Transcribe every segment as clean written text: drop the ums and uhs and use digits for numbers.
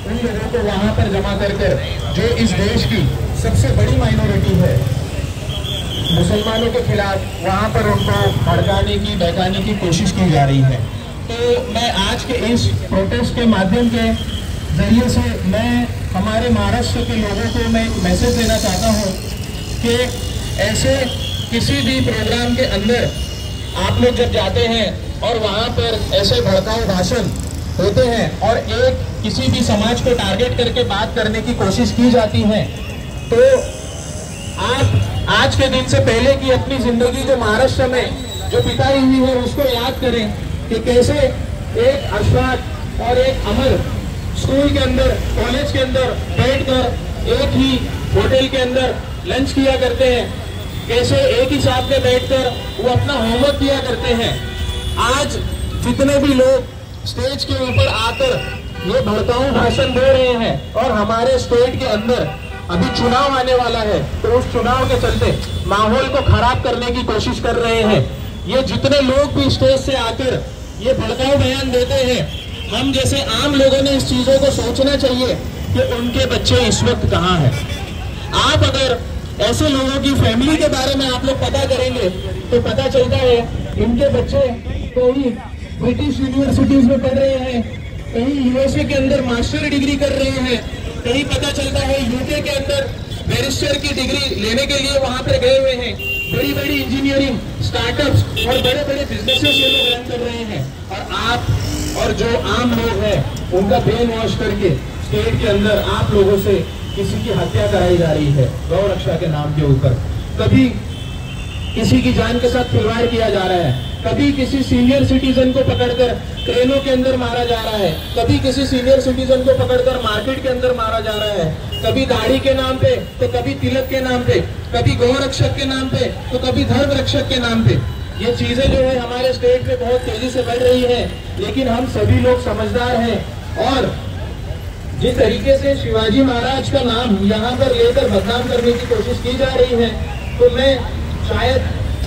उन लोगों को वहां पर जमा कर जो इस देश की सबसे बड़ी माइनॉरिटी है मुसलमानों के खिलाफ वहां पर उनको भड़काने की बहकाने की कोशिश की जा रही है। तो मैं आज के इस प्रोटेस्ट के माध्यम के जरिए से मैं हमारे महाराष्ट्र के लोगों को मैं एक मैसेज देना चाहता हूं कि ऐसे किसी भी प्रोग्राम के अंदर आप लोग जब जाते हैं और वहां पर ऐसे भड़काऊ भाषण होते हैं और एक किसी भी समाज को टारगेट करके बात करने की कोशिश की जाती है, तो आप आज के दिन से पहले की अपनी जिंदगी जो महाराष्ट्र में जो बिताई हुई है उसको याद करें कि कैसे एक अशफाक और एक अमर स्कूल के अंदर कॉलेज के अंदर बैठकर एक ही होटल के अंदर लंच किया करते हैं, कैसे एक ही साथ में बैठकर वो अपना होमवर्क किया करते हैं। आज जितने भी लोग स्टेज के ऊपर आकर ये भड़काऊ भाषण दे रहे हैं और हमारे स्टेट के अंदर अभी चुनाव आने वाला है, तो उस चुनाव के चलते माहौल को खराब करने की कोशिश कर रहे हैं। ये जितने लोग भी स्टेज से आकर ये भड़काऊ बयान देते हैं, हम जैसे आम लोगों ने इस चीजों को सोचना चाहिए कि उनके बच्चे इस वक्त कहाँ हैं। आप अगर ऐसे लोगों की फैमिली के बारे में आप लोग पता करेंगे तो पता चलता है इनके बच्चे कहीं ब्रिटिश यूनिवर्सिटीज में पढ़ रहे हैं, कहीं यूएसए के अंदर मास्टर डिग्री कर रहे हैं, कहीं पता चलता है यूके के अंदर बैरिस्टर की डिग्री लेने के लिए वहां पर गए हुए हैं। बड़ी बड़ी इंजीनियरिंग स्टार्टअप्स और बड़े बड़े बिजनेसेस ये लोग रन कर रहे हैं, और आप और जो आम लोग हैं उनका ब्रेन वॉश करके स्टेट के अंदर आप लोगों से किसी की हत्या कराई जा रही है गौ रक्षा के नाम के ऊपर। कभी किसी की जान के साथ खिलवाड़ किया जा रहा है, कभी किसी सीनियर सिटीजन को पकड़कर ट्रेनों के अंदर मारा जा रहा है, कभी किसी सीनियर सिटीजन को पकड़कर मार्केट के अंदर मारा जा रहा है, कभी दाढ़ी के नाम पे तो कभी तिलक के नाम पे, कभी गौ रक्षक के नाम पे तो कभी धर्म रक्षक के नाम पे। ये चीजें जो है हमारे स्टेट में बहुत तेजी से बढ़ रही है, लेकिन हम सभी लोग समझदार हैं। और जिस तरीके से शिवाजी महाराज का नाम यहाँ पर लेकर बदनाम करने की कोशिश की जा रही है, तो मैं शायद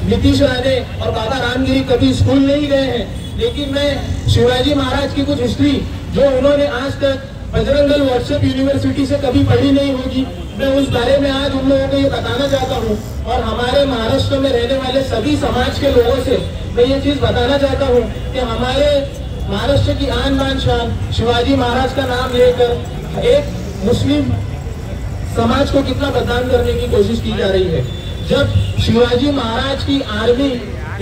नीतीश राणे और बाबा रामगिरी कभी स्कूल नहीं गए हैं, लेकिन मैं शिवाजी महाराज की कुछ हिस्ट्री जो उन्होंने आज तक बजरंग दल व्हाट्सएप यूनिवर्सिटी से कभी पढ़ी नहीं होगी, मैं उस बारे में आज उन लोगों को ये बताना चाहता हूँ। और हमारे महाराष्ट्र में रहने वाले सभी समाज के लोगों से मैं ये चीज बताना चाहता हूँ कि हमारे महाराष्ट्र की आन बान शान शिवाजी महाराज का नाम लेकर एक मुस्लिम समाज को कितना बदनाम करने की कोशिश की जा रही है। जब शिवाजी महाराज की आर्मी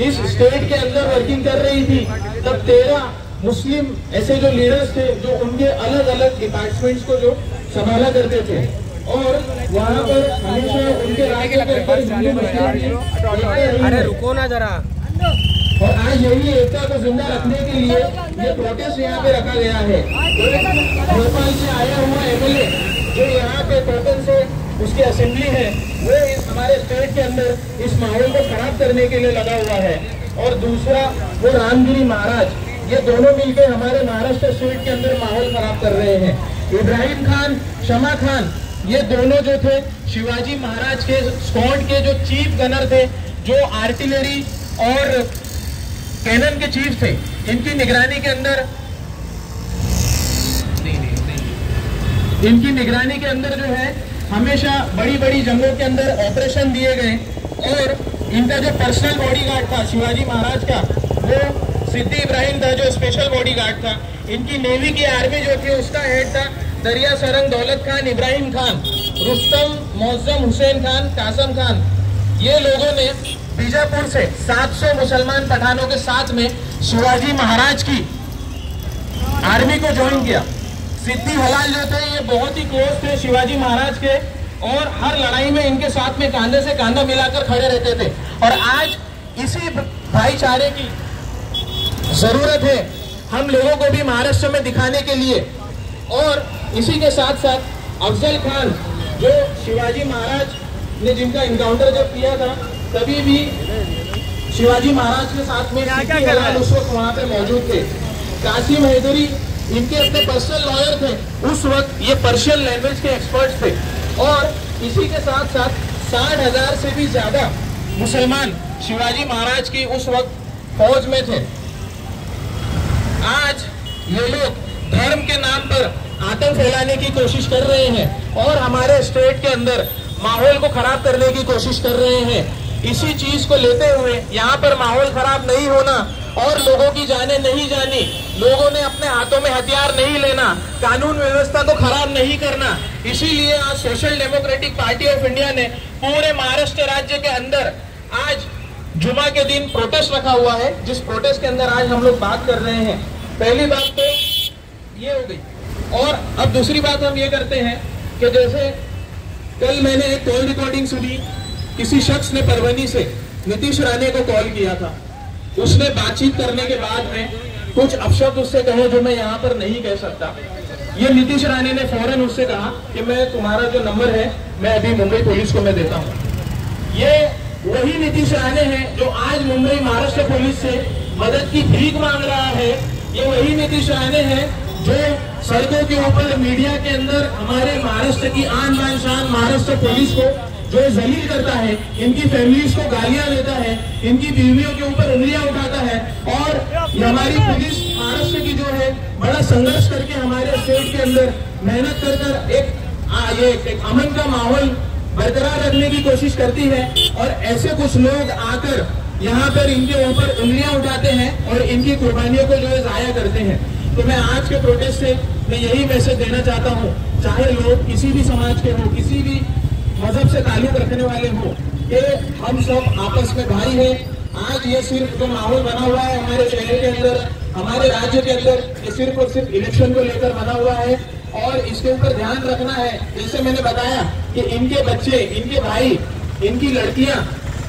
इस स्टेट के अंदर वर्किंग कर रही थी, तब 13 मुस्लिम ऐसे जो लीडर्स थे जो उनके अलग अलग डिपार्टमेंट्स को जो संभाला करते थे, और वहाँ पर हमेशा उनके राज्य के ऊपर अरे रुको ना जरा। और आज यही एकता को जिंदा रखने के लिए ये प्रोटेस्ट यहाँ पे रखा गया है। भोपाल से आया हुआ एमएलए जो यहाँ पे टोटल से उसकी असेंबली है, वो इस हमारे स्टेट के अंदर इस माहौल को खराब करने के लिए लगा हुआ है। और दूसरा वो रामगिरी महाराज, ये दोनों मिलकर हमारे महाराष्ट्र स्टेट के अंदर माहौल खराब कर रहे हैं। इब्राहिम खान, शमा खान, ये दोनों जो थे शिवाजी महाराज के स्क्वाड के जो चीफ गनर थे, जो आर्टिलरी और कैनन के चीफ थे, इनकी निगरानी के अंदर जो है हमेशा बड़ी बड़ी जंगों के अंदर ऑपरेशन दिए गए। और इनका जो पर्सनल बॉडीगार्ड था शिवाजी महाराज का, वो सिद्दी इब्राहिम था जो स्पेशल बॉडीगार्ड था। इनकी नेवी की आर्मी जो थी उसका हेड था दरिया सरंग दौलत खान, इब्राहिम खान, रुस्तम, मौजम, हुसैन खान, कासम खान। ये लोगों ने बीजापुर से 700 मुसलमान पठानों के साथ में शिवाजी महाराज की आर्मी को ज्वाइन किया। सिद्दी हलाल जो थे ये बहुत ही क्लोज थे शिवाजी महाराज के, और हर लड़ाई में इनके साथ में कांधे से कांधा मिलाकर खड़े रहते थे। और आज इसी भाईचारे की जरूरत है हम लोगों को भी महाराष्ट्र में दिखाने के लिए। और इसी के साथ साथ अफजल खान जो शिवाजी महाराज ने जिनका इनकाउंटर जब किया था, तभी भी शिवाजी महाराज के साथ में सिद्दी हलाल उस वक्त वहां पे मौजूद थे। कासिम हैदरी इनके अपने पर्सनल लॉयर थे, उस वक्त ये पर्शियन लैंग्वेज के एक्सपर्ट्स थे। और इसी के साथ साथ 60,000 से भी ज्यादा मुसलमान शिवाजी महाराज की उस वक्त फौज में थे। आज ये लोग धर्म के नाम पर मातम फैलाने की कोशिश कर रहे हैं और हमारे स्टेट के अंदर माहौल को खराब करने की कोशिश कर रहे हैं। इसी चीज को लेते हुए यहाँ पर माहौल खराब नहीं होना और लोगों की जाने नहीं जानी, लोगों ने अपने हाथों में हथियार नहीं लेना, कानून व्यवस्था को खराब नहीं करना, इसीलिए आज social democratic party of India ने पूरे महाराष्ट्र राज्य के अंदर आज जुमा के दिन प्रोटेस्ट रखा हुआ है, जिस प्रोटेस्ट के अंदर आज हम लोग बात कर रहे हैं। पहली बात तो ये हो गई, और अब दूसरी बात हम ये करते हैं कि जैसे कल मैंने एक कॉल रिकॉर्डिंग सुनी, किसी शख्स ने परवनी से नीतीश राणे को कॉल किया था। उसने बातचीत करने के बाद में कुछ अपशब्द उससे कहे जो मैं यहाँ पर नहीं कह सकता। ये नीतीश राणे ने फौरन उससे कहा कि मैं तुम्हारा जो नंबर है मैं अभी मुंबई पुलिस को मैं देता हूँ। ये वही नीतीश राणे है जो आज मुंबई महाराष्ट्र पुलिस से मदद की भीख मांग रहा है। ये वही नीतीश राणे है जो सड़कों के ऊपर मीडिया के अंदर हमारे महाराष्ट्र की आन बान शान महाराष्ट्र पुलिस को जो जलील करता है, इनकी फैमिलीज को गालियां देता है, इनकी बीवियों के ऊपर उंगलियां उठाता है। और हमारी पुलिस महाराष्ट्र की जो है बड़ा संघर्ष करके हमारे स्टेट के अंदर मेहनत कर एक अमन का माहौल बरकरार रखने की कोशिश करती है, और ऐसे कुछ लोग आकर यहाँ पर इनके ऊपर उंगलियां उठाते हैं और इनकी कुर्बानियों को जो है जाया करते हैं। तो मैं आज के प्रोटेस्ट से मैं यही मैसेज देना चाहता हूँ, चाहे लोग किसी भी समाज के हो, किसी भी मजहब से ताल्लुक रखने वाले हो, कि हम सब आपस में भाई हैं। आज ये सिर्फ जो माहौल बना हुआ है हमारे शहर के अंदर, हमारे राज्य के अंदर, ये सिर्फ और सिर्फ इलेक्शन को लेकर बना हुआ है, और इसके ऊपर ध्यान रखना है। जैसे मैंने बताया कि इनके बच्चे, इनके भाई, इनकी लड़कियां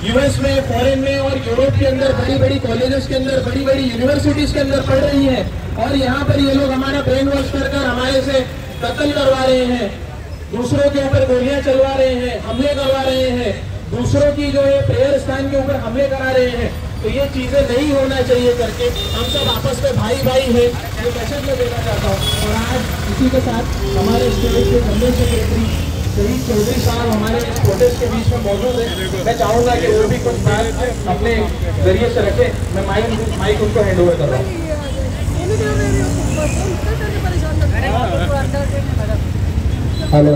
यूएस में, फॉरेन में और यूरोप के अंदर बड़ी बड़ी कॉलेजेस के अंदर, बड़ी बड़ी यूनिवर्सिटीज के अंदर पढ़ रही है, और यहाँ पर ये लोग हमारा ब्रेन वॉश कर हमारे से कत्ल करवा रहे हैं, दूसरों के ऊपर गोलियां चलवा रहे हैं, हमले करवा रहे हैं, दूसरों की जो है प्रेयर स्थान के ऊपर हमले करा रहे हैं। तो ये चीजें नहीं होना चाहिए करके हम सब आपस में भाई भाई है, ये मैसेज मैं देना चाहता हूँ। और आज इसी के साथ हमारे स्टेट के जनरल सेक्रेटरी शहीद चौधरी साहब हमारे इस प्रोटेस्ट के बीच में मौजूद है। मैं चाहूंगा कि वो भी कुछ बात अपने जरिए से रखे। मैं माइक उनको हैंड ओवर कर रहा हूँ। हेलो,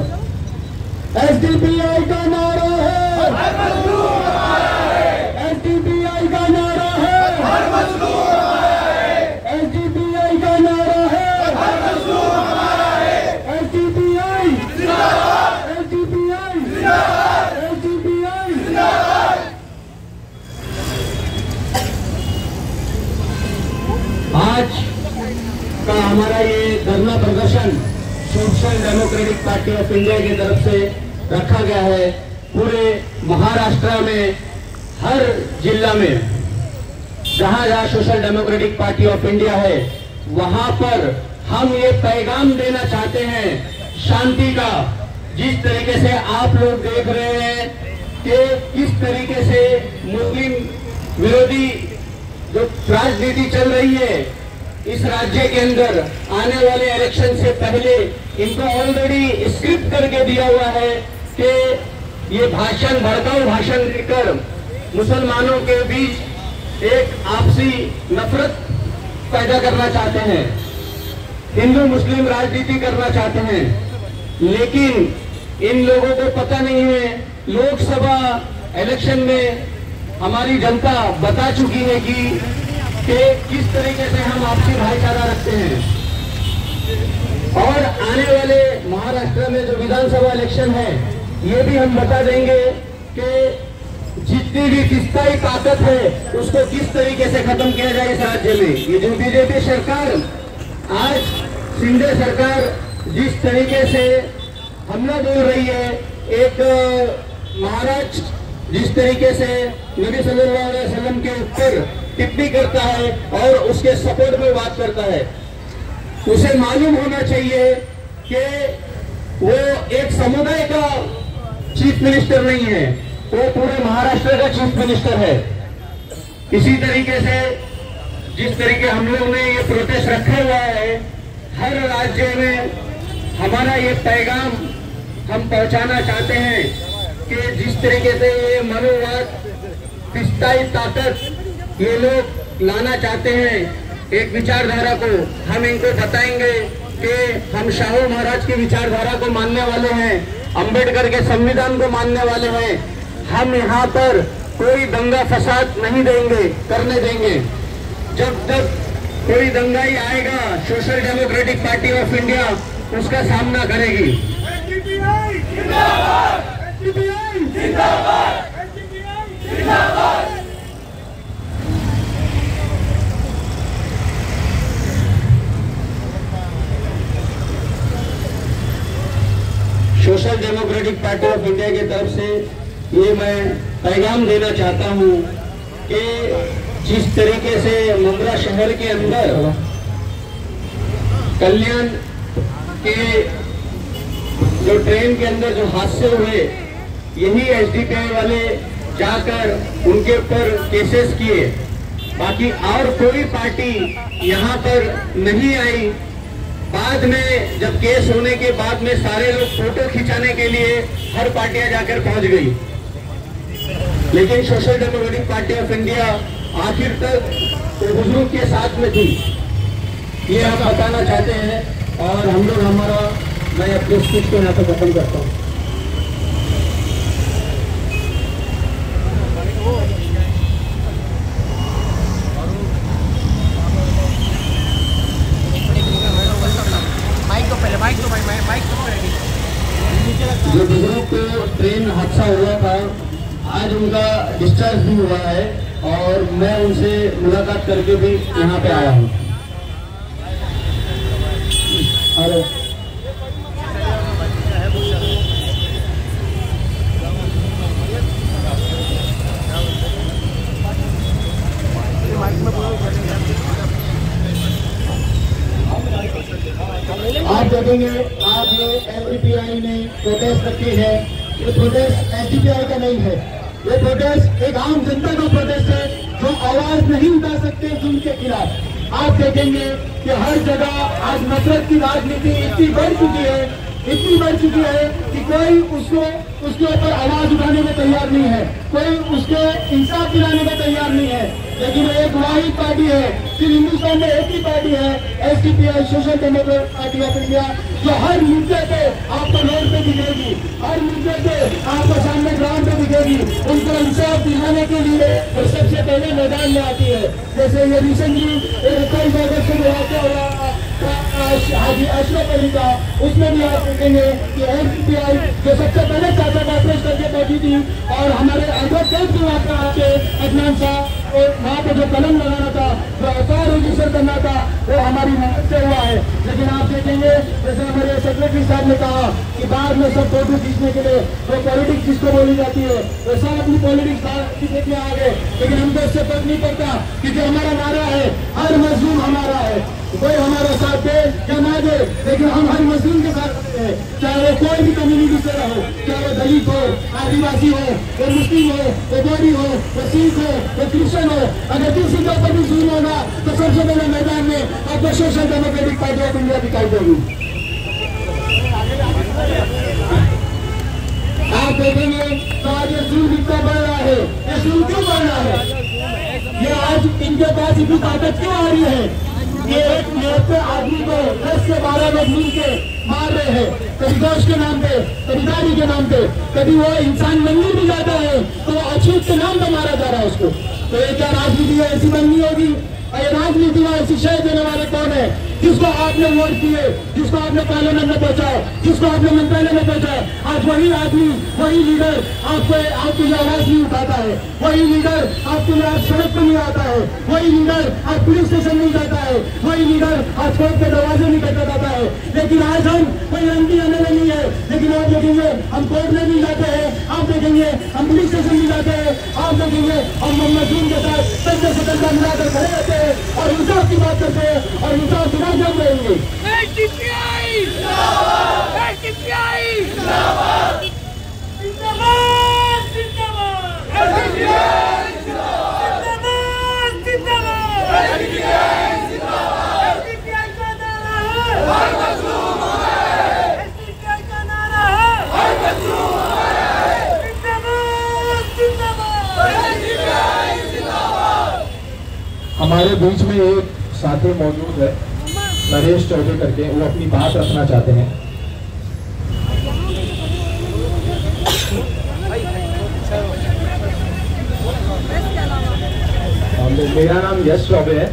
एसडीपीआई का नारा है, हर मजलूम हमारा है। एसडीपीआई का नारा है, हर मजलूम हमारा है। एसडीपीआई का नारा है, हर मजलूम हमारा है। एसडीपीआई जिंदाबाद, एसडीपीआई जिंदाबाद, एसडीपीआई जिंदाबाद। आज का हमारा ये धरना प्रदर्शन social democratic party of India की तरफ से रखा गया है। पूरे महाराष्ट्र में हर जिला में जहां जहां social democratic party of India है, वहां पर हम ये पैगाम देना चाहते हैं शांति का। जिस तरीके से आप लोग देख रहे हैं कि किस तरीके से मुस्लिम विरोधी जो राजनीति चल रही है इस राज्य के अंदर, आने वाले इलेक्शन से पहले इनको ऑलरेडी स्क्रिप्ट करके दिया हुआ है कि ये भाषण, भड़काऊ भाषण देकर मुसलमानों के बीच एक आपसी नफरत पैदा करना चाहते हैं, हिंदू मुस्लिम राजनीति करना चाहते हैं। लेकिन इन लोगों को पता नहीं है, लोकसभा इलेक्शन में हमारी जनता बता चुकी है कि किस तरीके से हम आपसी भाईचारा रखते हैं। और आने वाले महाराष्ट्र में जो विधानसभा इलेक्शन है, ये भी हम बता देंगे कि जितनी भी किस्ताई ताकत है उसको किस तरीके से खत्म किया जाए इस राज्य में। ये जो बीजेपी सरकार, आज शिंदे सरकार जिस तरीके से हमला बोल रही है, एक महाराज जिस तरीके से नबी सल्लल्लाहु अलैहि वसल्लम के ऊपर टिप्पणी करता है और उसके सपोर्ट में बात करता है, उसे मालूम होना चाहिए कि वो एक समुदाय का चीफ मिनिस्टर नहीं है, वो पूरे महाराष्ट्र का चीफ मिनिस्टर है। इसी तरीके से जिस तरीके हम लोग ने ये प्रोटेस्ट रखा हुआ है, हर राज्य में हमारा ये पैगाम हम पहुंचाना चाहते हैं कि जिस तरीके से ये मनोवाद, किस्ताई ताकत ये लोग लाना चाहते हैं एक विचारधारा को, हम इनको बताएंगे कि हम शाहू महाराज की विचारधारा को मानने वाले हैं, अंबेडकर के संविधान को मानने वाले हैं। हम यहाँ पर कोई दंगा फसाद नहीं करने देंगे। जब तक कोई दंगाई आएगा, social democratic party of India उसका सामना करेगी। Social democratic party of India की तरफ से ये मैं पैगाम देना चाहता हूँ कि जिस तरीके से मुंद्रा शहर के अंदर कल्याण के जो ट्रेन के अंदर जो हादसे हुए, यही एसडीपीआई वाले जाकर उनके ऊपर केसेस किए। बाकी और कोई पार्टी यहाँ पर नहीं आई। बाद में जब केस होने के बाद में सारे लोग फोटो खिंचाने के लिए हर पार्टियां जाकर पहुंच गई, लेकिन social democratic party of India आखिर तक बुजुर्ग के साथ में थी, ये हम बताना चाहते हैं। और हम लोग मैं अपने स्पीच को यहाँ पर खत्म करता हूँ। जो बुजुर्ग को ट्रेन हादसा हुआ था, आज उनका डिस्चार्ज भी हुआ है और मैं उनसे मुलाकात करके भी यहाँ पे आया हूँ। हेलो, आप देखेंगे, आप ये एसडीपीआई ने प्रोटेस्ट रखी है। ये प्रोटेस्ट एसडीपीआई का नहीं है, ये प्रोटेस्ट एक आम जनता का प्रोटेस्ट है जो आवाज नहीं उठा सकते जुल्म के खिलाफ। आप देखेंगे कि हर जगह आज नफरत की राजनीति इतनी बढ़ चुकी है कि कोई उसके ऊपर आवाज उठाने में तैयार नहीं है, कोई उसके इंसाफ दिलाने में तैयार नहीं है। लेकिन एक वाहिद पार्टी है, सिर्फ हिंदुस्तान में एक ही पार्टी है, SDPI social democratic party of India, जो हर मुद्दे पे आपको रोड पे दिखेगी, हर मुद्दे पे आपको सामने ग्राउंड पे दिखेगी। उनको इंसाफ दिलाने के लिए वो सबसे पहले मैदान में आती है। जैसे ये रिसेंटली 21 अगस्त को वाक़या हुआ हाजी अशरफ अली का, उसमें भी आप देखेंगे कि एसडीपीआई जो सबसे पहले चाचा का अप्रोच करके पहुंची थी और हमारे एडवोकेट भी वहाँ पर आके अदनान साहब और वहाँ पे जो कलम लगाना था, जो एफआईआर रजिस्टर करना था, वो हमारी मदद से हुआ है। लेकिन आप देखेंगे जैसे हमारे सेक्रेटरी साहब ने कहा कि बाद में सब फोटो खींचने के लिए वो पॉलिटिक्स जिसको बोली जाती है, वो सब अपनी पॉलिटिक्स खींचने के लिए आ गए। लेकिन हमको इससे फर्क नहीं पड़ता, क्योंकि हमारा नारा है हर मजलूम हमारा है। कोई हमारा साथ दे या ना दे, लेकिन हम हर मजलूम के साथ हैं, चाहे वो कोई भी कम्युनिटी से हो, चाहे वो दलित हो, आदिवासी हो, वो मुस्लिम हो, वो बोरी हो, वो सिख हो, वो क्रिश्चियन हो। अगर किसी के ऊपर भी जुल्म होगा तो सबसे पहले मैदान में आपको social democratic party of India दिखाई देगी। आप देखेंगे तो आज ये जुल्म इतना बढ़ रहा है। ये जुल्म क्यों बढ़ रहा है? ये आज इनके पास इतनी ताकत क्यों आ रही है? ये एक निहत्ते आदमी को 10 से 12 लोग मिल के मार रहे हैं, कभी गोश्त के नाम पे, कभी दाढ़ी के नाम पे, कभी वो इंसान मंदिर भी जाता है तो अछूत के नाम पे मारा जा रहा है उसको। तो ये क्या राजनीति है? ऐसी बननी होगी? और राजनीति में शिक्षा देने वाले कौन है? जिसको आपने वोट दिए, जिसको आपने पार्लियामेंट में पहुंचाया, जिसको आपने मंत्रालय में पहुंचाया, आज वही आदमी, वही लीडर आपके लिए आवाज नहीं उठाता है, वही लीडर आपके लिए आज सड़क पर नहीं आता है, वही लीडर आज पुलिस स्टेशन नहीं जाता है, वही लीडर आज कोर्ट के दरवाजे नहीं खटखटाता है। लेकिन आज हम कोई रंगी आने नहीं है, लेकिन आप देखेंगे हम कोर्ट में नहीं जाते हैं, आप देखेंगे हम पुलिस स्टेशन नहीं जाते हैं, आप देखेंगे हम मजलूम के साथ कंधे से कंधा मिलाकर खड़े रहते हैं और इंसाफ की बात करते हैं और इंसाफ की जब रहेंगे। एसडीपीआई जिंदाबाद, एसडीपीआई जिंदाबाद, जिंदाबाद, जिंदाबाद, एसडीपीआई जिंदाबाद, जिंदाबाद, एसडीपीआई जिंदाबाद, एसडीपीआई का नारा है हर मजलूम हमारा, एसडीपीआई का नारा है हर मजलूम हमारा, जिंदाबाद, जिंदाबाद, एसडीपीआई जिंदाबाद। हमारे बीच में एक साथी मौजूद है नरेश चौधरी करके, वो अपनी बात रखना चाहते हैं। मेरा नाम यश चौबे है।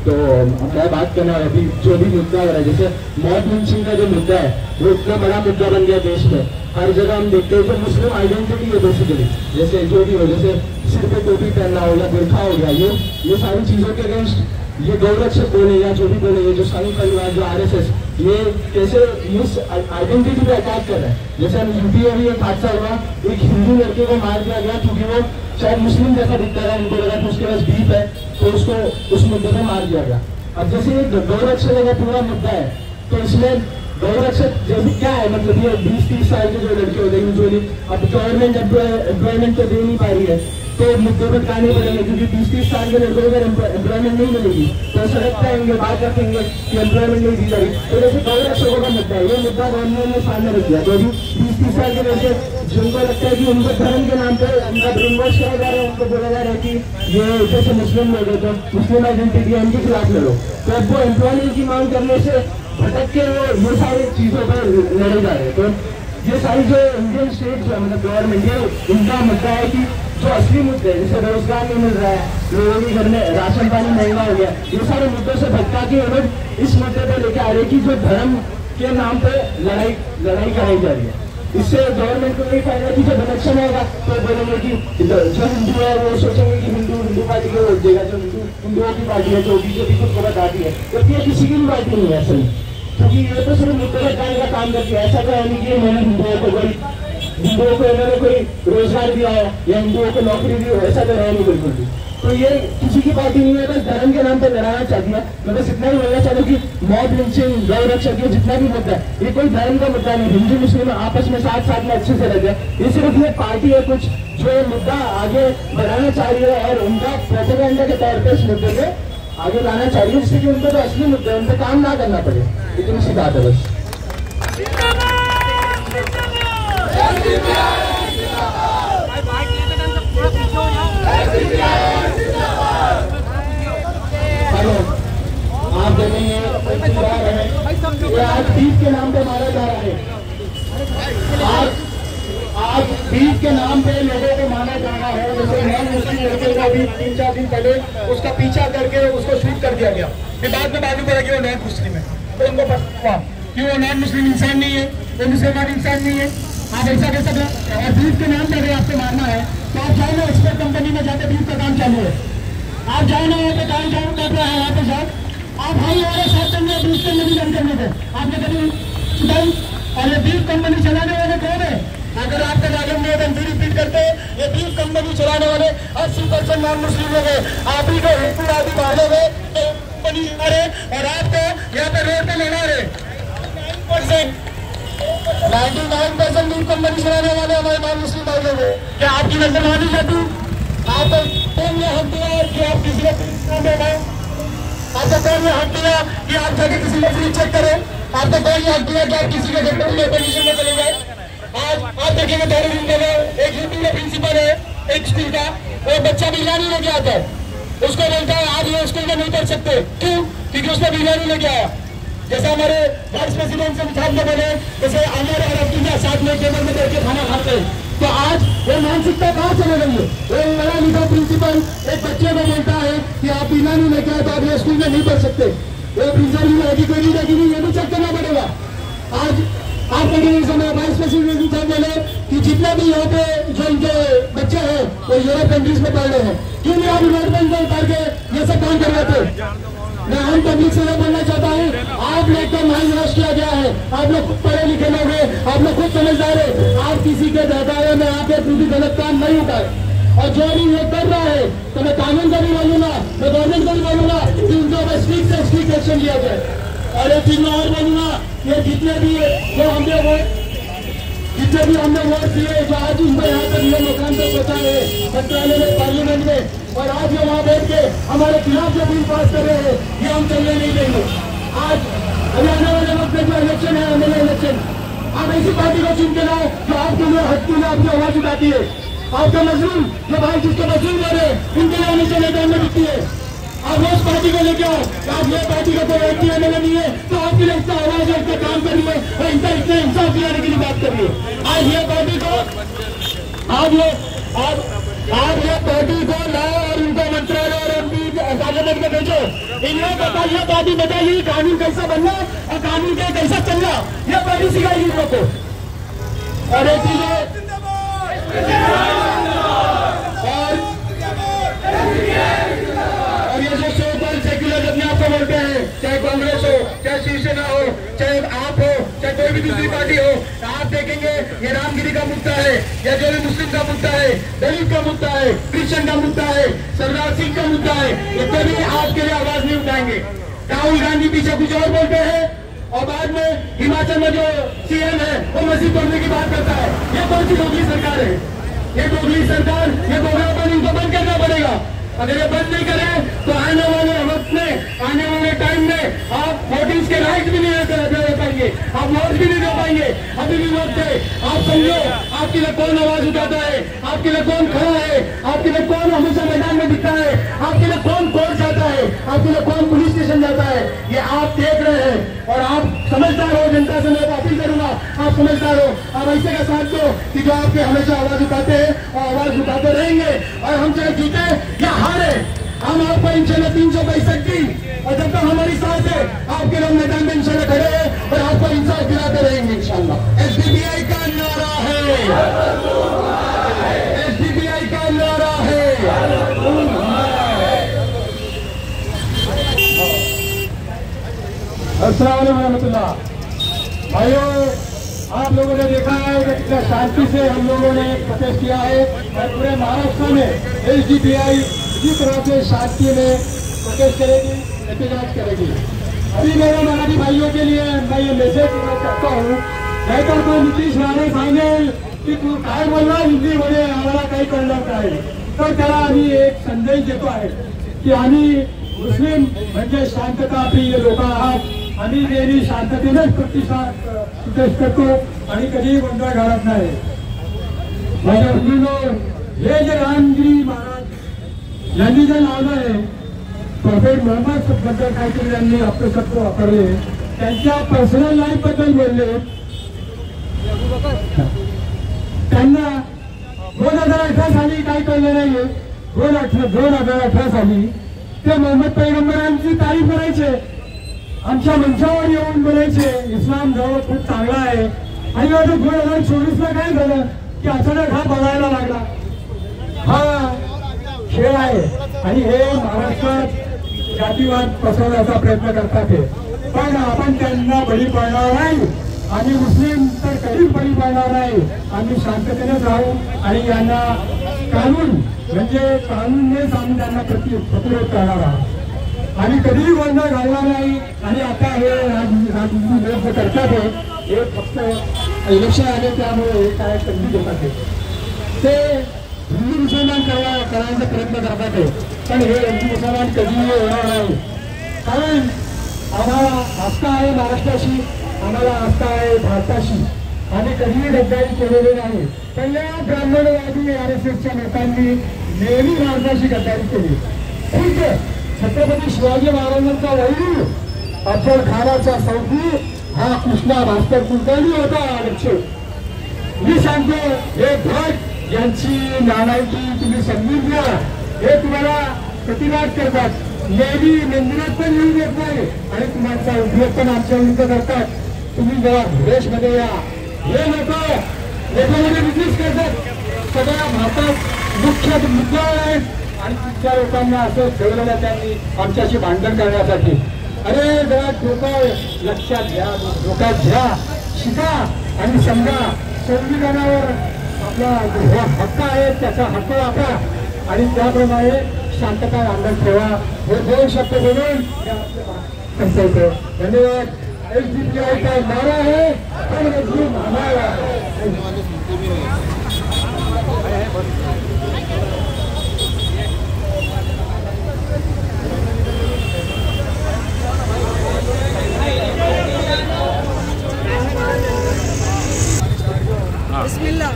तो मैं बात करना है अभी जो भी मुद्दा हो रहा है, जैसे मॉब लिंचिंग का जो मुद्दा है वो इतना बड़ा मुद्दा बन गया देश में। हर जगह हम देखते हैं जो मुस्लिम आइडेंटिटी है बेसिकली, जैसे जो भी हो, जैसे सिर पे टोपी पहनना हो या बुर्खा हो गया, ये सारी चीज़ों के अगेंस्ट ये गौरक्षक बोले या जो भी बोले, ये जो संघ परिवार जो RSS, ये कैसे इस आइडेंटिटी पे अटैक कर रहा है। जैसे हम यूपी में भी एक हादसा हुआ, एक हिंदू लड़के को मार दिया गया क्योंकि वो शायद मुस्लिम जैसा दिखता है, उनको लगा कि उसके पास बीफ है तो उसको उस मुद्दे में मार दिया गया। अब जैसे ये गौरक्षक का पूरा मुद्दा है, तो इसमें गौरक्षक जैसे क्या है, मतलब ये 20-30 साल के जो लड़के होते हैं यूजुअली, अब गवर्नमेंट एम्प्लॉयमेंट तो दे नहीं पा रही है तो मुद्दे पर कहने पड़ेंगे, क्योंकि 20-30 साल के लड़कों को एम्प्लॉयमेंट नहीं मिलेगी तो सड़क पे आएंगे, बात रखेंगे कि एम्प्लॉयमेंट नहीं दी जाएगी। तो जैसे गौरक्षकों का मुद्दा है, ये मुद्दा गवर्नमेंट ने सामने रख दिया। तो अभी 20-30 साल के लड़के जिनको लगता है कि उनको धर्म के नाम पे उनका ब्रेन वॉश किया जा रहा है, उनको बोला जा रहा है कि ये जैसे मुस्लिम लोग हैं तो मुस्लिम आइडेंटिटी है, उनके खिलाफ लड़ो। तो अब वो एम्प्लॉयमेंट की मांग करने से भटक के वो ये सारी चीज़ों पर लड़े जा रहे हैं। तो ये सारी जो इंडियन स्टेट जो मतलब गवर्नमेंट है, उनका मुद्दा है कि जो असली मुद्दे जैसे रोजगार नहीं मिल रहा है, लोगों के घर में राशन पानी महंगा हो गया, ये सारे मुद्दों से भटका के वो लोग इस मुद्दे पर लेके आ रहे हैं कि जो धर्म के नाम पे लड़ाई कराई जा रही है। इससे गवर्नमेंट को यही फायदा कि जब इलेक्शन होगा तो बोलेंगे कि जो हिंदू है वो सोचेंगे कि हिंदू पार्टी को वोट देगा, जो हिंदुओं की पार्टी है, जो बीजेपी खुद को बताती है, जबकि ये किसी की भी पार्टी नहीं है असल में, क्योंकि ये तो सिर्फ मुद्दे बताने का काम करती है। ऐसा तो है नहीं कि मैंने हिंदुओं को इन्होंने कोई रोजगार दिया है या हिंदुओं को नौकरी दी हो, ऐसा तो है नहीं बिल्कुल भी। तो ये किसी की पार्टी नहीं है, बस धर्म के नाम पर लड़ाना चाहती है। मैं बस इतना ही बोलना चाहता हूँ कि मॉब लिंचिंग, गौरक्षक, ये जितना भी मुद्दा है ये कोई धर्म का मुद्दा नहीं। हिंदू मुस्लिम आपस में साथ में अच्छे से रहते हैं। ये सिर्फ ये पार्टी है कुछ जो मुद्दा आगे बढ़ाना चाह रही है और उनका प्रोपेगेंडा के तौर पर इस मुद्दे को आगे लाना चाहिए, जिससे कि उनको जो असली मुद्दे हैं उन पर काम ना करना पड़े। इतनी सी बात है बस। हेलो, आप देखेंगे आज बीफ के नाम पे मारा जा रहा है। आज बीफ के नाम पे लोगों को मारा जा रहा है। जैसे नॉन मुस्लिम लड़के का भी 3-4 दिन पहले उसका पीछा करके उसको शूट कर दिया गया, फिर बाद में मालूम पड़ा कि वो नॉन मुस्लिम है, तो उनको पता हुआ कि वो नॉन मुस्लिम इंसान नहीं है, वो मुसलमान इंसान नहीं है। आप ऐसा कह सकते हैं। और बीफ के नाम पे अगर आपको मारना है तो आप जाओ ना, एक्सपोर्ट कंपनी में जाके बीफ का काम चालू है, आप जाओ ना, वहाँ पे काम चालू कर रहा है, वहाँ पे जाओ आप भाई हमारे साथ करने बीफ कंपनी बंद करने थे आपने कभी डन। और ये बीफ कंपनी चलाने वाले कौन है? अगर आपका जागरूक नहीं है तो रिपीट करते, ये बीफ कंपनी चलाने वाले 80% नॉन मुस्लिम लोग हैं। आप ही को हिंदू आदि मारे हुए कंपनी और आपको यहाँ पे रोड पे लगा रहे 99% बीफ कंपनी चलाने वाले हमारे नॉन मुस्लिम भाई लोग हैं। क्या आपकी नजर मानी जाती? आपको कौन ये हक दिया कि आप किसी को बनाए? आपको कौन ये हक दिया कि आप जाके किसी को फ्री चेक करें? आपको कौन ये हक दिया कि आप किसी के घर में पोजीशन में चले गए? आज आप देखेंगे दारूल में एक हिंदू का प्रिंसिपल है एक स्कूल का, वो बच्चा बिरयानी लेके आता है, उसको बोलता है आज ये स्कूल में नहीं पढ़ सकते, क्यों? क्योंकि उसने बिरयानी लेके आया। जैसे हमारे वाइस प्रेसिडेंट से साथ में बोले, जैसे अमर और अब्दुल्ला साथ में टेबल में बैठ के खाना खाते हैं, तो आज वो मानसिकता कहाँ चले गई है? वो बड़ा लिखा प्रिंसिपल एक बच्चे को बोलता है कि आप बिरयानी लेके आए तो आप ये स्कूल में नहीं पढ़ सकते, वो प्रिंसिपल भी रहेगी कोई नहीं रहेगी, ये भी चेक करना पड़ेगा। आज आप समय वाइस प्रेसिडेंट साहब बोले कि जितने भी यहाँ पे जो इनके बच्चे हैं वो यूरोप कंट्रीज में पढ़ रहे हैं, क्यों नहीं आप इन्वायरमेंट में उतार के ये सब काम करवाते? मैं आम पब्लिक से ये बोलना चाहता हूँ, आप लोग का माइंड वॉश किया गया है, आप लोग खुद पढ़े लिखे लोग हैं, आप लोग खुद समझदार है, आप किसी के बहकावे में आके पूरी गलत काम नहीं उठाए। और जो भी ये कर रहा है तो मैं कानून को भी बोलूंगा, मैं गवर्नमेंट को भी बोलूंगा कि उनके ऊपर स्ट्रिक्ट से स्ट्रिक्ट एक्शन लिया जाए। और एक चीज मैं और बोलूंगा, ये जितने भी हमने वोट दिए, जो आज उनको यहाँ तक ये मुकाम पे पहुंचा है मंत्रालय में, पार्लियामेंट में, और आज ये वहाँ बैठ के हमारे खिलाफ जो बिल पास कर रहे हैं, ये हम चलने नहीं देंगे। आज अभी आने वाले वक्त में जो इलेक्शन है, एमएलए इलेक्शन, आप ऐसी पार्टी को चुन के लाओ जो आपके लिए हक के लिए आपकी आवाज उठाती है। आपका मजलूम जो भाई जिसको मजलूम हो रहे हैं, उनके लिए नीचे नहीं डालने दिखती है। आप उस पार्टी को लेके आओ। आज ये पार्टी का कोई व्यक्ति आने नहीं है तो आपके लिए इसका आवाज है, इसका काम कर रही है और इनका इतना इंसाफ दिलाने के लिए बात कर रही है। आज ये पार्टी को आज ये पार्टी को लाओ और उनको मंत्रालय और उनकी पार्लियामेंट में भेजो। इन्हें बताइए, पार्टी बताइए कानून कैसा बनना और कानून के कैसा चलना, ये पार्टी सिखाएगी इन लोगों को। और एक चीज और ये जो सो कॉल्ड सेक्युलर अपने आप को बोलते हैं, चाहे कांग्रेस हो, चाहे शिवसेना हो, चाहे आप हो, चाहे कोई भी दूसरी पार्टी हो, आप देखेंगे ये रामगिरी का मुद्दा है या जो भी मुस्लिम का मुद्दा है, दलित का मुद्दा है, क्रिश्चियन का मुद्दा है, सरदार सिंह का मुद्दा है, ये कभी आपके लिए आवाज नहीं उठाएंगे। राहुल गांधी पीछे कुछ और बोलते हैं और बाद में हिमाचल में जो सीएम है वो मस्जिद तोड़ने की बात करता है। ये कौन सी दोगली सरकार है? ये दोगली सरकार, ये दोगलापन इनको बंद करना पड़ेगा। अगर ये बंद नहीं करें तो आने वाले वक्त में, आने वाले टाइम में आप वोटिंग के राइट भी नहीं दे पाएंगे, आप वोट भी नहीं दे पाएंगे। अभी भी वक्त है, आप समझो आपके लिए कौन आवाज उठाता है, आपके लिए कौन खड़ा है, आपके लिए कौन हमेशा मैदान में दिखता है, आपके लिए कौन कोर्ट जाता है, आपके लिए कौन पुलिस स्टेशन जाता है, ये आप देख रहे हैं। और आप समझदार हो, जनता से मैं अपील करूंगा, आप समझदार हो, आप ऐसे का साथ दो कि जो आपके हमेशा आवाज उठाते हैं और आवाज उठाते रहेंगे। और हम चाहे जीते या हारे, हम आपको इंशाल्लाह 365 दिन और जब तक हमारी सांस है आपके लोग मैदान में इंशाल्लाह खड़े हैं और आपको इंसाफ दिलाते रहेंगे इंशाल्लाह। एसडीपीआई का नारा है, एसडीपीआई का नारा है। अस्सलाम वालेकुम रहमतुल्लाह। भाइयों, आप लोगों ने देखा है कि कितना शांति से हम लोगों ने प्रोटेस्ट किया है और पूरे महाराष्ट्र में एसडीपीआई इसी तरह से शांति में प्रोटेस्ट करेगी, एहतजाज करेगी। अभी मेरे मराठी भाइयों के लिए मैं ये मैसेज देना चाहता हूँ, नाहीतर तो नितीश राणे सांगेल की तू काय बोलला हिंदीमध्ये आम्हाला काही कळलं काय, तर त्याला आम्ही एक संदेश देतो आहे की आम्ही मुस्लिम म्हणजे शांतता प्रिय लोक आहात, आम्ही नेहमी शांततेनेच प्रोटेस्ट करतो आणि कधीही गोंधळ घालत नाही। माझ्या बंधूंनो, हे जे रामगिरी महाराज यांनी जे लावलं आहे, प्रॉफेट मोहम्मद बद्दल काहीतरी त्यांनी आपले शब्द वापरले, त्यांच्या पर्सनल लाईफ बद्दल बोलले। त्यांना 2018 साली काही कळलं नाहीये, 2018 साली ते मोहम्मद पैगंबरांची तारीफ करायचे, आमच्या मंचावर येऊन बोलायचे इस्लाम धर्म खूप चांगला आहे। आणि आता 2024ला काय झालं की अचानक हा बघायला लागला। हा खेळ आहे आणि हे महाराष्ट्रात जातीवाद पसरवण्याचा प्रयत्न करतात हे, पण आपण त्यांना बळी पडणार नाही। आम्ही मुस्लिम तर कधीच बळी पडणार नाही, आम्ही शांततेनेच राहू आणि यांना कानून म्हणजे कानूननेच आम्ही त्यांना प्रतिरोध करणार आहोत आणि कधीही गोंधळ घालणार नाही। आणि आता हे राजनीती करतात हे फक्त इलेक्शन आले त्यामुळे हे काय संधी देतात ते हिंदू मुसलमान करायचा प्रयत्न करतात हे, पण हे हिंदू मुसलमान कधीही होणार नाही। कारण आम्हाला आस्था आहे महाराष्ट्राशी, आम्हाला आस्था आहे भारताशी, आम्ही कधीही गद्दारी केलेली नाही। पहिल्या ब्राह्मणवादी RSSच्या नेत्यांनी नेहमी भारताशी गद्दारी केली। ठीक आहे, छत्रपती शिवाजी महाराजांचा वैरी अफजल खानाचा सौदी हा कृष्णा भास्कर कुलकर्णी होता अध्यक्ष। मी सांगतो हे भट यांची नालायकी तुम्ही समजून घ्या, हे तुम्हाला प्रतिवाद करतात, नेहमी मंदिरात पण येऊ देत नाही आणि तुम्हाला उपयोग पण आमच्या विरुद्ध करतात। तुम्ही जरा विदेशमध्ये या, हे लोक याच्यामध्ये बिझनेस करतात, सगळ्या भारतात मुख्य मुद्दा आहे आणि तुमच्या लोकांना असं ठेवलेलं त्यांनी आमच्याशी भांडण करण्यासाठी। अरे जरा डोकं लक्षात घ्या, डोक्यात घ्या, शिका आणि समजा संविधानावर आपला हक्क आहे त्याचा हक्क वापरा आणि त्याप्रमाणे शांतता अंदाज ठेवा। हे 2 शब्द बोलून संपवतो। धन्यवाद। एसडीपीआई का नारा है और मजलूम हमारा। बिस्मिल्लाह।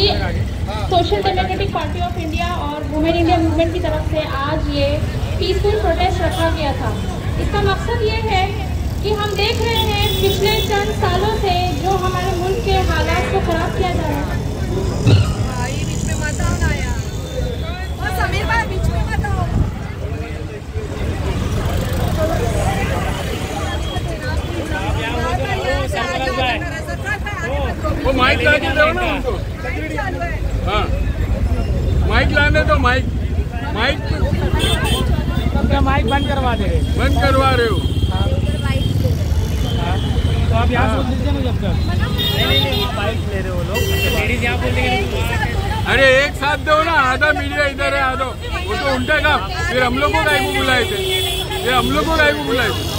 कि social democratic party of India और वुमेन इंडिया मूवमेंट की तरफ से आज ये पीसफुल प्रोटेस्ट रखा गया था। इसका मकसद ये है कि हम देख रहे हैं पिछले चंद सालों से जो हमारे मुल्क के हालात को खराब किया जा रहा है। बीच में मत आओ ना यार, और समीर भाई बीच में मत आओ। वो माइक ला के दो ना उनको। हाँ माइक लाने दो। माइक क्या माइक बंद करवा दे रहे? बंद करवा रहे हो? तो आप यहाँ बोल दीजिए ना जब तक। नहीं बाइक ले रहे हो लोग, लेडीज यहाँ बोल देंगे। अरे एक साथ दो ना, आधा मीडिया इधर है, आधा वो तो उल्टा का। फिर हम लोग को गाय को बुलाए थे, फिर हम लोग को गाय को बुलाए थे।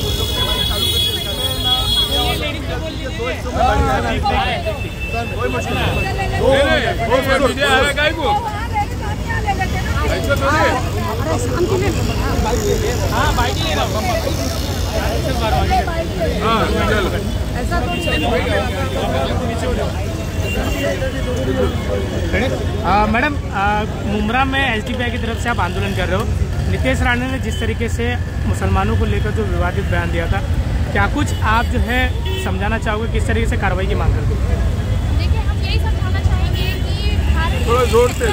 वो मीडिया आ रहा है गाय को, ऐसा तो नहीं। हाँ बाइक ले रहा हूँ। हाँ चलो। मैडम मुमरा में एसडीपीआई की तरफ से आप आंदोलन कर रहे हो। नीतीश राणे ने जिस तरीके से मुसलमानों को लेकर जो विवादित बयान दिया था, क्या कुछ आप जो है समझाना चाहोगे, किस तरीके से कार्रवाई की मांग करते हैं? देखिए, हम यही समझाना चाहेंगे कि भारत थोड़ा जोर से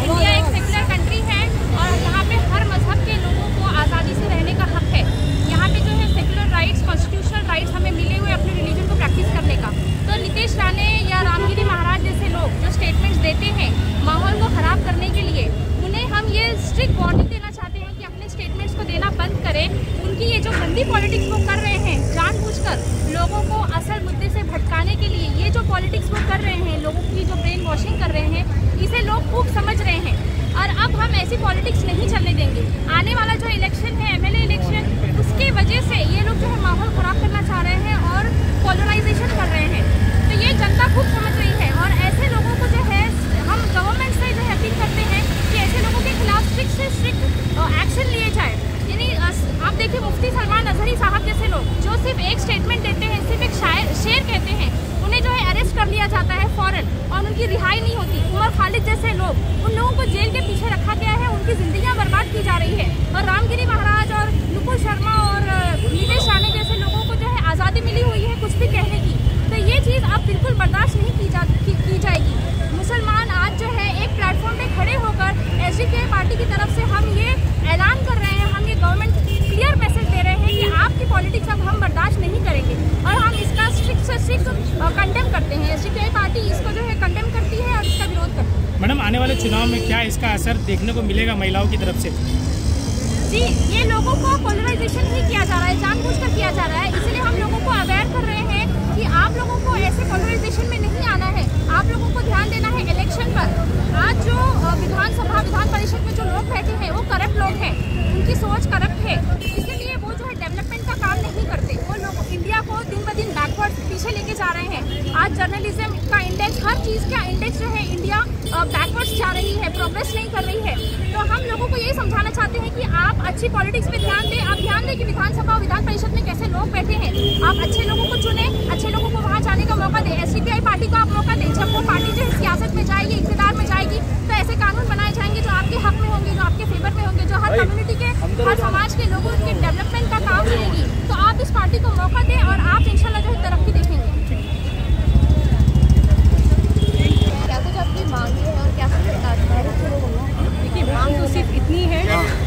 इंडिया एक सेकुलर कंट्री है और यहाँ पे हर मजहब के लोगों को आज़ादी से रहने का हक है। यहाँ पे जो है सेकुलर राइट्स, कॉन्स्टिट्यूशनल राइट्स हमें मिले हुए अपने रिलीजन को प्रैक्टिस करने का। तो नीतीश राणे या रामगिरी महाराज जैसे लोग जो स्टेटमेंट्स देते हैं माहौल को ख़राब करने के लिए, उन्हें हम ये स्ट्रिक्ट वार्निंग देना चाहते हैं कि अपने स्टेटमेंट्स को देना बंद करें। उनकी ये जो गंदी पॉलिटिक्स वो कर रहे हैं जानबूझकर लोगों को असल मुद्दे से भटकाने के लिए, ये जो पॉलिटिक्स वो कर रहे हैं, लोगों की जो ब्रेन वॉशिंग कर रहे हैं, इसे लोग खूब समझ रहे हैं। और अब हम ऐसी पॉलिटिक्स नहीं चलने देंगे। आने वाला जो इलेक्शन है, एमएलए इलेक्शन, उसके वजह से ये लोग जो है माहौल ख़राब करना चाह रहे हैं और पोलराइजेशन कर रहे हैं। तो ये जनता खूब समझ रही है और ऐसे लोगों को जो है हम गवर्नमेंट से जो है अपील करते हैं कि ऐसे लोगों के खिलाफ स्ट्रिक्ट से स्ट्रिक्ट एक्शन लिए जाए। यानी आप देखिए, मुफ्ती सलमान अजहरी साहब जैसे लोग जो सिर्फ एक स्टेटमेंट देते हैं, सिर्फ एक शेर कहते हैं, उन्हें जो है अरेस्ट कर लिया जाता है फौरन और उनकी रिहाई नहीं होती। उमर खालिद जैसे लोग, उन लोगों को जेल के पीछे रखा गया है, उनकी जिंदगियां बर्बाद की जा रही है। और रामगिरी महाराज और नुपुर शर्मा और नीतीश राणे जैसे लोगों को जो है आज़ादी मिली हुई है कुछ भी कहने की। तो ये चीज़ अब बिल्कुल बर्दाश्त नहीं की जाएगी। मुसलमान आज जो है एक प्लेटफॉर्म पे खड़े होकर एसडीपीआई पार्टी की तरफ से हम ये ऐलान कर रहे हैं, हम ये गवर्नमेंट क्लियर मैसेज दे रहे हैं कि आपकी पॉलिटिक्स अब हम बर्दाश्त नहीं करेंगे और हम इसका स्ट्रिक्ट से स्ट्रिक्ट कंडेम करते हैं। एसडीपीआई पार्टी इसको जो है कंडेम करती है और इसका विरोध करती है। मैडम, आने वाले चुनाव में क्या इसका असर देखने को मिलेगा महिलाओं की तरफ से? जी, ये लोगों को पोलराइजेशन ही किया जा रहा है, जानबूझकर किया जा रहा है। इसलिए हम लोगों को अवेयर कर रहे हैं कि आप लोगों को ऐसे पोलराइजेशन में नहीं आना है। आप लोगों को ध्यान देना है इलेक्शन पर। आज जो विधान परिषद में जो लोग बैठे हैं वो करप्ट लोग हैं, उनकी सोच करप्ट है, इसीलिए वो जो है डेवलपमेंट का काम नहीं करते। वो लोग इंडिया को दिन ब दिन बैकवर्ड पीछे लेके जा रहे हैं। आज जर्नलिज्म का इंडेक्स, हर चीज़ का इंडेक्स जो है इंडिया बैकवर्ड्स जा रही है, प्रोग्रेस नहीं कर रही है। तो हम लोगों को यही समझाना चाहते हैं कि आप अच्छी पॉलिटिक्स पे ध्यान दें। आप ध्यान दें कि विधानसभा और विधान परिषद में कैसे लोग बैठे हैं। आप अच्छे लोगों को चुने, अच्छे लोगों को वहाँ जाने का मौका दें। एसडीपीआई पार्टी को आप मौका दें। जब वो पार्टी जो है सियासत में जाएगी, इक़्तिदार में जाएगी, तो ऐसे कानून बनाए जाएंगे जो आपके हक में होंगे, जो आपके फेवर में होंगे, जो हर कम्युनिटी के, हर समाज के लोगों के डेवलपमेंट का काम करेगी। तो आप इस पार्टी को मौका दें और आप इंशाल्लाह जो है तरक्की देखेंगे। क्या कुछ आपकी मांग है और क्या देखिए, मांग तो सिर्फ इतनी है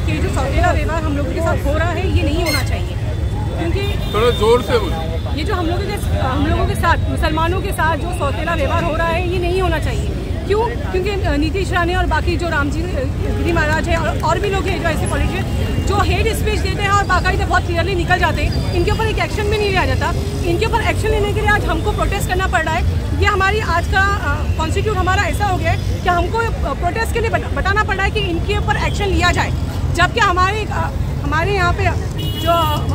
कि जो सौतेला व्यवहार हम लोगों के साथ हो रहा है ये नहीं होना चाहिए। क्योंकि थोड़ा जोर से बोलो। ये जो हम लोगों के साथ, मुसलमानों के साथ जो सौतेला व्यवहार हो रहा है ये नहीं होना चाहिए। क्यों? क्योंकि नीतीश राणे और बाकी जो रामगिरी महाराज है और भी लोग हैं जो ऐसे पॉलिटिशियन जो हेट स्पीच देते हैं और बाकायदा बहुत क्लियरली निकल जाते हैं, इनके ऊपर एक एक्शन भी नहीं लिया जाता। इनके ऊपर एक्शन लेने के लिए आज हमको प्रोटेस्ट करना पड़ रहा है। ये हमारी आज का कॉन्स्टिट्यूट हमारा ऐसा हो गया है कि हमको प्रोटेस्ट के लिए बताना पड़ रहा है कि इनके ऊपर एक्शन लिया जाए। जबकि हमारे यहाँ पे जो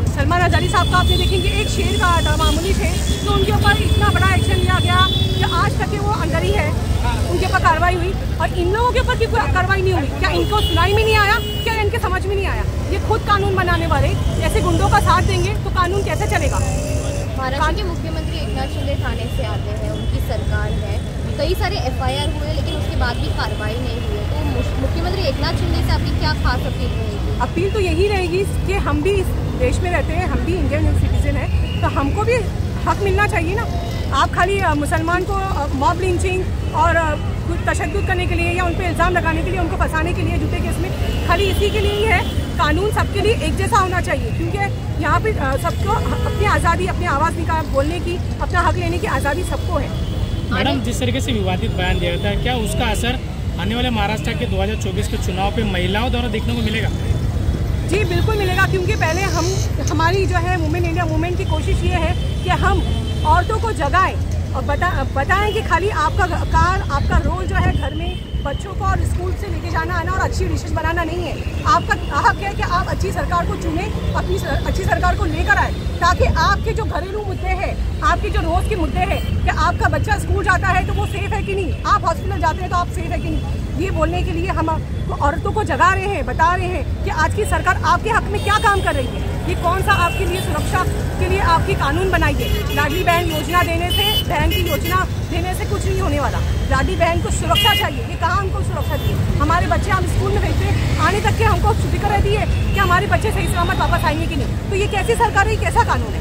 सलमान अजहरी साहब का आपने देखेंगे एक शेर का मामूली थे, तो उनके ऊपर इतना बड़ा एक्शन लिया गया कि आज तक वो अंदर ही है, उनके ऊपर कार्रवाई हुई। और इन लोगों के ऊपर की कोई कार्रवाई नहीं हुई। क्या इनको सुनाई में नहीं आया? क्या इनके समझ में नहीं आया? ये खुद कानून बनाने वाले ऐसे गुंडों का साथ देंगे तो कानून कैसे चलेगा? महाराष्ट्र के मुख्यमंत्री एकनाथ शिंदे थाने से आते हैं, उनकी सरकार है, कई सारे FIR हुए लेकिन उसके बाद भी कार्रवाई नहीं हुई है। तो मुख्यमंत्री एकनाथ शिंदे से आपकी क्या खास अपील रहेगी? अपील तो यही रहेगी कि हम भी इस देश में रहते हैं, हम भी इंडियन सिटीजन हैं, तो हमको भी हक मिलना चाहिए ना। आप खाली मुसलमान को मॉब लिंचिंग और तशद्दुद करने के लिए या उन पर इल्ज़ाम लगाने के लिए, उनको फंसाने के लिए झूठे केस में, खाली इसी के लिए ही है। कानून सबके लिए एक जैसा होना चाहिए, क्योंकि यहाँ पे सबको अपनी आज़ादी, अपनी आवाज़ निकाल बोलने की, अपना हक लेने की आज़ादी सबको है। मैडम, जिस तरीके से विवादित बयान दिया जाता है, क्या उसका असर आने वाले महाराष्ट्र के 2024 के चुनाव पे महिलाओं द्वारा देखने को मिलेगा? जी बिल्कुल मिलेगा, क्योंकि पहले हमारी जो है वुमेन इंडिया मूवमेंट की कोशिश ये है कि हम औरतों को जगाएं और बताएं कि खाली आपका रोल जो है घर में बच्चों को और स्कूल से लेके जाना आना और अच्छी डिशेज बनाना नहीं है। आपका हक है कि आप अच्छी सरकार को चुनें, अपनी अच्छी सरकार को लेकर आए, ताकि आपके जो घरेलू मुद्दे हैं, आपके जो रोज़ के मुद्दे हैं कि आपका बच्चा स्कूल जाता है तो वो सेफ़ है कि नहीं, आप हॉस्पिटल जाते हैं तो आप सेफ़ है कि नहीं, ये बोलने के लिए हम औरतों को जगा रहे हैं, बता रहे हैं कि आज की सरकार आपके हक में क्या काम कर रही है, ये कौन सा आपके लिए सुरक्षा के लिए आपकी कानून बनाइए। लाडली बहन योजना देने से, बहन की योजना देने से कुछ नहीं होने वाला। लाडली बहन को सुरक्षा चाहिए, ये कहाँ हमको सुरक्षा दी? हमारे बच्चे हम स्कूल में भेजते हैं, आने तक के हमको फिक्र रहती है कि हमारे बच्चे सही सलामत वापस आएंगे कि नहीं। तो ये कैसी सरकार है, ये कैसा कानून है?